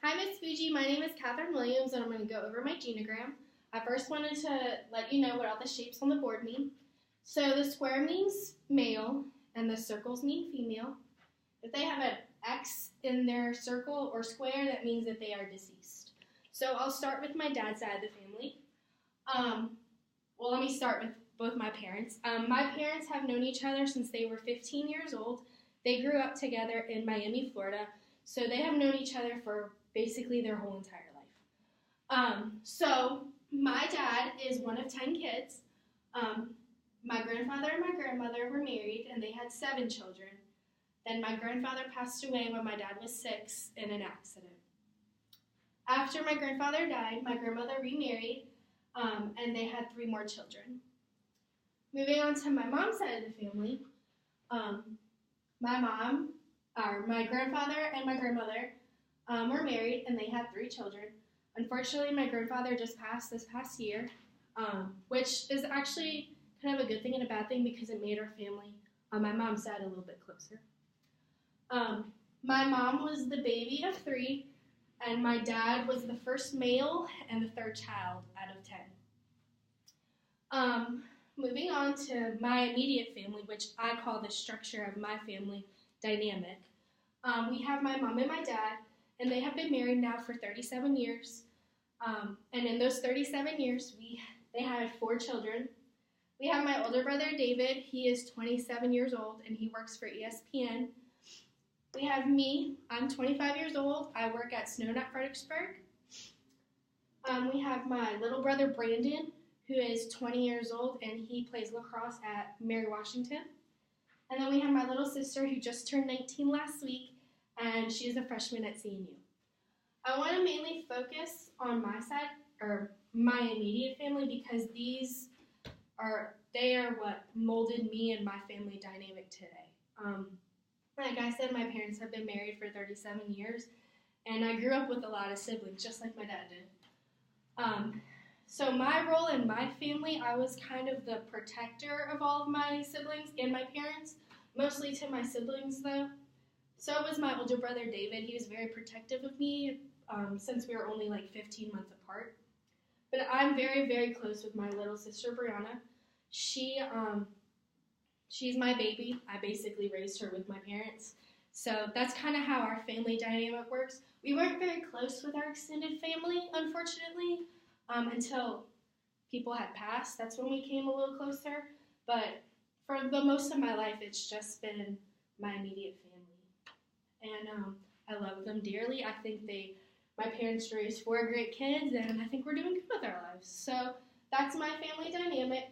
Hi, Miss Fuji. My name is Kathryn Williams, and I'm going to go over my genogram. I first wanted to let you know what all the shapes on the board mean. So the square means male, and the circles mean female. If they have an X in their circle or square, that means that they are deceased. So I'll start with my dad's side of the family. Let me start with both my parents. My parents have known each other since they were 15 years old. They grew up together in Miami, Florida. So they have known each other for basically their whole entire life. So my dad is one of 10 kids. My grandfather and my grandmother were married, and they had 7 children. Then my grandfather passed away when my dad was 6 in an accident. After my grandfather died, my grandmother remarried, and they had 3 more children. Moving on to my mom's side of the family, my grandfather and my grandmother were married, and they had 3 children. Unfortunately, my grandfather just passed this past year, which is actually kind of a good thing and a bad thing because it made our family on my mom's side a little bit closer. My mom was the baby of 3, and my dad was the first male and the 3rd child out of 10. Moving on to my immediate family, which I call the structure of my family dynamic. We have my mom and my dad, and they have been married now for 37 years. And in those 37 years, they had 4 children. We have my older brother, David. He is 27 years old, and he works for ESPN. We have me. I'm 25 years old. I work at Snow Nut Fredericksburg. We have my little brother, Brandon, who is 20 years old, and he plays lacrosse at Mary Washington. And then we have my little sister, who just turned 19 last week, and she's a freshman at CNU. I want to mainly focus on my side, or my immediate family, because they are what molded me and my family dynamic today. Like I said, my parents have been married for 37 years, and I grew up with a lot of siblings, just like my dad did. So my role in my family, I was kind of the protector of all of my siblings and my parents, mostly to my siblings though. So was my older brother David. He was very protective of me since we were only like 15 months apart. But I'm very, very close with my little sister Brianna. She's my baby. I basically raised her with my parents. So that's kind of how our family dynamic works. We weren't very close with our extended family, unfortunately, until people had passed. That's when we came a little closer. But for the most of my life, it's just been my immediate family. And I love them dearly. I think my parents raised 4 great kids, and I think we're doing good with our lives. So that's my family dynamic.